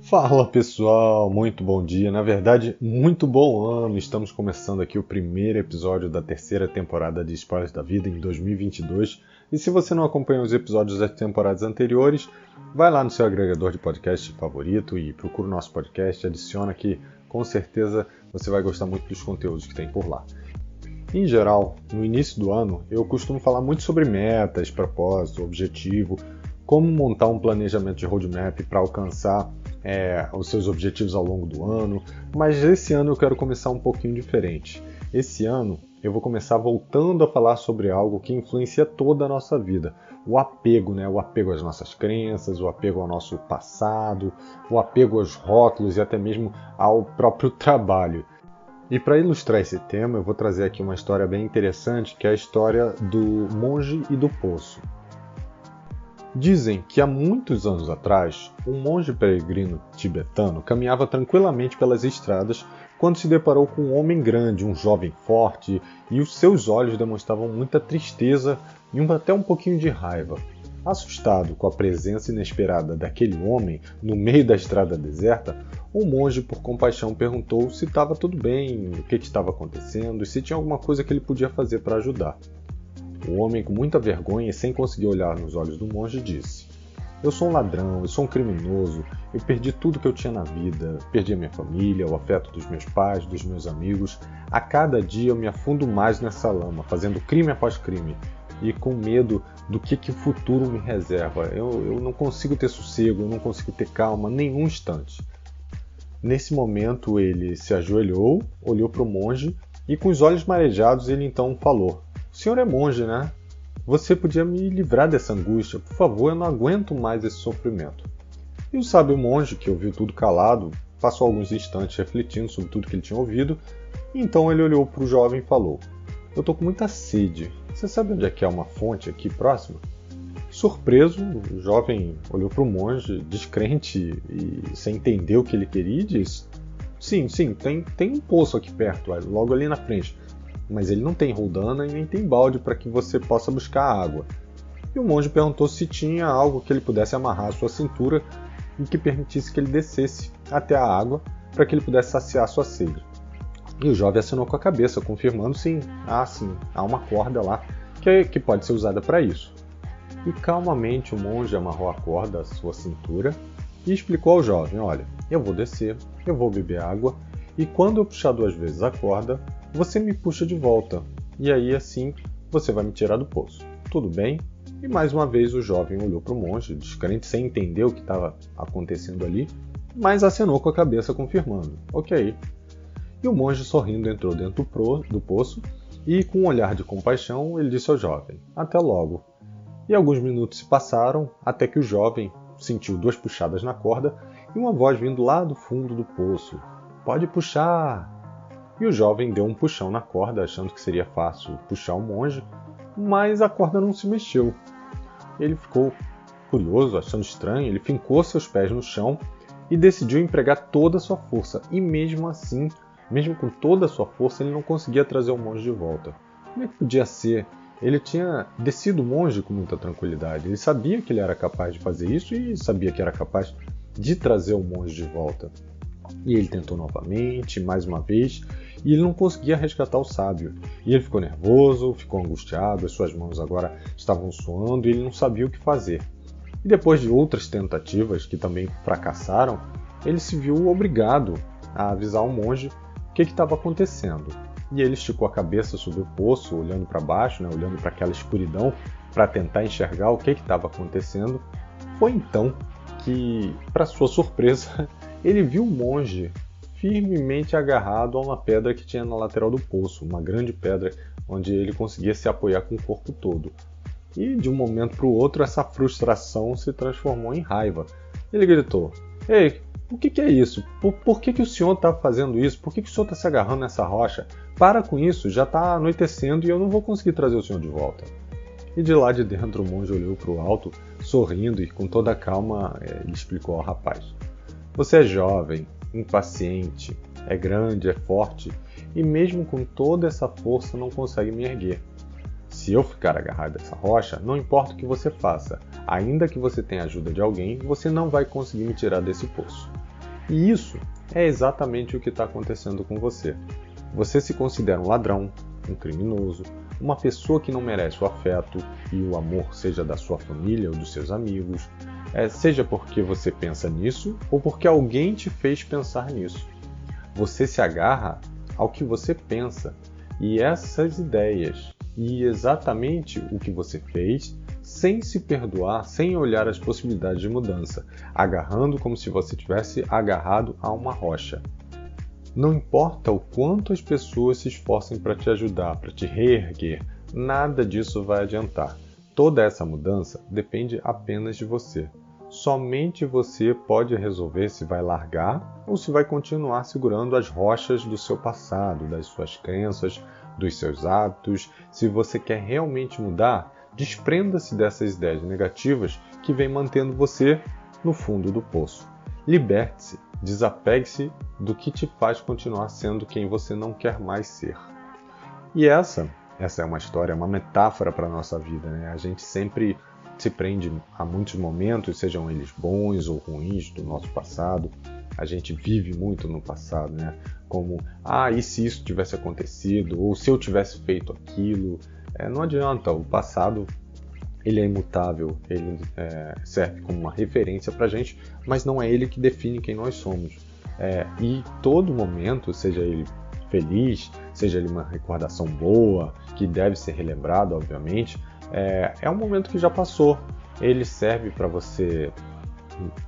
Fala pessoal, muito bom dia, na verdade, muito bom ano. Estamos começando aqui o primeiro episódio da terceira temporada de Spoilers da Vida em 2022. E se você não acompanhou os episódios das temporadas anteriores, vai lá no seu agregador de podcast favorito e procura o nosso podcast, adiciona que com certeza você vai gostar muito dos conteúdos que tem por lá. Em geral, no início do ano, eu costumo falar muito sobre metas, propósito, objetivo, como montar um planejamento de roadmap para alcançar os seus objetivos ao longo do ano, mas esse ano eu quero começar um pouquinho diferente. Esse ano eu vou começar voltando a falar sobre algo que influencia toda a nossa vida, o apego, o apego às nossas crenças, o apego ao nosso passado, o apego aos rótulos e até mesmo ao próprio trabalho. E para ilustrar esse tema eu vou trazer aqui uma história bem interessante, que é a história do monge e do poço. Dizem que há muitos anos atrás, um monge peregrino tibetano caminhava tranquilamente pelas estradas quando se deparou com um homem grande, um jovem forte, e os seus olhos demonstravam muita tristeza e até um pouquinho de raiva. Assustado com a presença inesperada daquele homem no meio da estrada deserta, o monge, por compaixão, perguntou se estava tudo bem, o que estava acontecendo e se tinha alguma coisa que ele podia fazer para ajudar. O homem, com muita vergonha e sem conseguir olhar nos olhos do monge, disse: "Eu sou um ladrão, eu sou um criminoso, eu perdi tudo que eu tinha na vida, perdi a minha família, o afeto dos meus pais, dos meus amigos. A cada dia eu me afundo mais nessa lama, fazendo crime após crime, e com medo do que o futuro me reserva. Eu não consigo ter sossego, eu não consigo ter calma nenhum instante." Nesse momento ele se ajoelhou, olhou para o monge e com os olhos marejados ele então falou: "O senhor é monge, né? Você podia me livrar dessa angústia, por favor, eu não aguento mais esse sofrimento." E o sábio monge, que ouviu tudo calado, passou alguns instantes refletindo sobre tudo que ele tinha ouvido, e então ele olhou para o jovem e falou: "Eu estou com muita sede. Você sabe onde é que há uma fonte aqui próxima?" Surpreso, o jovem olhou para o monge, descrente e sem entender o que ele queria, e disse: Sim, tem um poço aqui perto, logo ali na frente. Mas ele não tem roldana e nem tem balde para que você possa buscar água." E o monge perguntou se tinha algo que ele pudesse amarrar à sua cintura e que permitisse que ele descesse até a água para que ele pudesse saciar sua sede. E o jovem acenou com a cabeça, confirmando sim, há uma corda lá que pode ser usada para isso. E calmamente o monge amarrou a corda à sua cintura e explicou ao jovem: "Olha, eu vou descer, eu vou beber água e quando eu puxar 2 vezes a corda, você me puxa de volta, e aí assim você vai me tirar do poço. Tudo bem?" E mais uma vez o jovem olhou para o monge, descrente, sem entender o que estava acontecendo ali, mas acenou com a cabeça confirmando: "Ok." E o monge, sorrindo, entrou dentro do poço e, com um olhar de compaixão, ele disse ao jovem: "Até logo." E alguns minutos se passaram até que o jovem sentiu 2 puxadas na corda e uma voz vindo lá do fundo do poço: "Pode puxar!" E o jovem deu um puxão na corda, achando que seria fácil puxar o monge, mas a corda não se mexeu. Ele ficou curioso, achando estranho, ele fincou seus pés no chão e decidiu empregar toda a sua força. E mesmo assim, mesmo com toda a sua força, ele não conseguia trazer o monge de volta. Como é que podia ser? Ele tinha descido o monge com muita tranquilidade. Ele sabia que ele era capaz de fazer isso e sabia que era capaz de trazer o monge de volta. E ele tentou novamente, mais uma vez, e ele não conseguia resgatar o sábio. E ele ficou nervoso, ficou angustiado, as suas mãos agora estavam suando e ele não sabia o que fazer. E depois de outras tentativas, que também fracassaram, ele se viu obrigado a avisar o monge o que estava acontecendo. E ele esticou a cabeça sobre o poço, olhando para baixo, olhando para aquela escuridão, para tentar enxergar o que estava acontecendo. Foi então que, para sua surpresa, ele viu o monge firmemente agarrado a uma pedra que tinha na lateral do poço, uma grande pedra onde ele conseguia se apoiar com o corpo todo. E de um momento para o outro, essa frustração se transformou em raiva. Ele gritou: "Ei, o que é isso? Por que o senhor está fazendo isso? Por que o senhor está se agarrando nessa rocha? Para com isso, já está anoitecendo e eu não vou conseguir trazer o senhor de volta." E de lá de dentro o monge olhou para o alto, sorrindo, e com toda a calma ele explicou ao rapaz: "Você é jovem, impaciente, é grande, é forte, e mesmo com toda essa força não consegue me erguer. Se eu ficar agarrado a essa rocha, não importa o que você faça, ainda que você tenha a ajuda de alguém, você não vai conseguir me tirar desse poço. E isso é exatamente o que está acontecendo com você. Você se considera um ladrão, um criminoso, uma pessoa que não merece o afeto e o amor, seja da sua família ou dos seus amigos, seja porque você pensa nisso ou porque alguém te fez pensar nisso. Você se agarra ao que você pensa e essas ideias, e exatamente o que você fez, sem se perdoar, sem olhar as possibilidades de mudança, agarrando como se você tivesse agarrado a uma rocha. Não importa o quanto as pessoas se esforcem para te ajudar, para te reerguer, nada disso vai adiantar. Toda essa mudança depende apenas de você. Somente você pode resolver se vai largar ou se vai continuar segurando as rochas do seu passado, das suas crenças, dos seus hábitos. Se você quer realmente mudar, desprenda-se dessas ideias negativas que vêm mantendo você no fundo do poço. Liberte-se, desapegue-se do que te faz continuar sendo quem você não quer mais ser. E essa é uma história, uma metáfora para a nossa vida, né? A gente sempre se prende a muitos momentos, sejam eles bons ou ruins do nosso passado. A gente vive muito no passado, né? Como, e se isso tivesse acontecido? Ou se eu tivesse feito aquilo? Não adianta, o passado ele é imutável, ele serve como uma referência para a gente, mas não é ele que define quem nós somos. E todo momento, seja ele feliz, seja ele uma recordação boa, que deve ser relembrado, obviamente, é um momento que já passou. Ele serve para você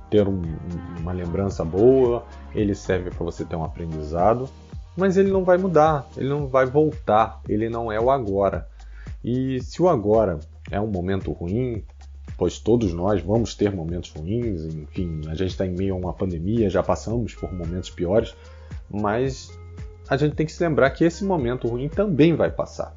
ter uma lembrança boa, ele serve para você ter um aprendizado, mas ele não vai mudar, ele não vai voltar, ele não é o agora. E se o agora é um momento ruim, pois todos nós vamos ter momentos ruins, enfim, a gente está em meio a uma pandemia, já passamos por momentos piores, mas a gente tem que se lembrar que esse momento ruim também vai passar.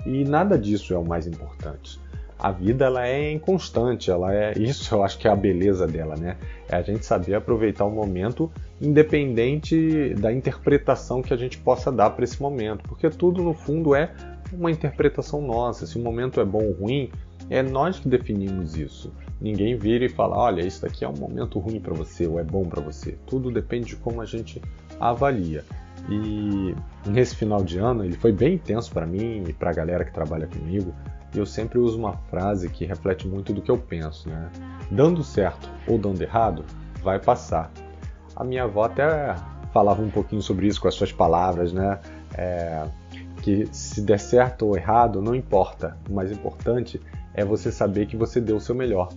E nada disso é o mais importante. A vida ela é inconstante, isso eu acho que é a beleza dela, né? É a gente saber aproveitar o momento independente da interpretação que a gente possa dar para esse momento, porque tudo no fundo é uma interpretação nossa. Se o momento é bom ou ruim, é nós que definimos isso. Ninguém vira e fala, olha, isso daqui é um momento ruim para você ou é bom para você. Tudo depende de como a gente avalia. E nesse final de ano ele foi bem intenso para mim e para a galera que trabalha comigo. Eu sempre uso uma frase que reflete muito do que eu penso, né? Dando certo ou dando errado, vai passar. A minha avó até falava um pouquinho sobre isso com as suas palavras, né? Que se der certo ou errado, não importa. O mais importante é você saber que você deu o seu melhor.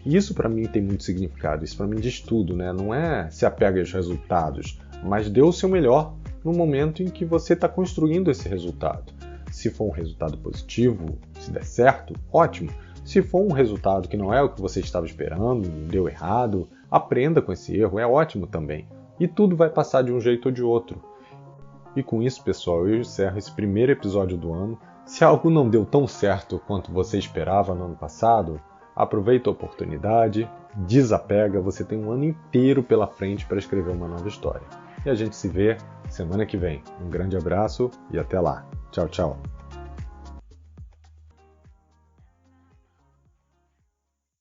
E isso para mim tem muito significado, isso para mim diz tudo, né? Não é se apega aos resultados, mas dê o seu melhor no momento em que você está construindo esse resultado. Se for um resultado positivo, se der certo, ótimo. Se for um resultado que não é o que você estava esperando, deu errado, aprenda com esse erro, é ótimo também. E tudo vai passar de um jeito ou de outro. E com isso, pessoal, eu encerro esse primeiro episódio do ano. Se algo não deu tão certo quanto você esperava no ano passado, aproveita a oportunidade, desapega, você tem um ano inteiro pela frente para escrever uma nova história. E a gente se vê semana que vem. Um grande abraço e até lá. Tchau, tchau.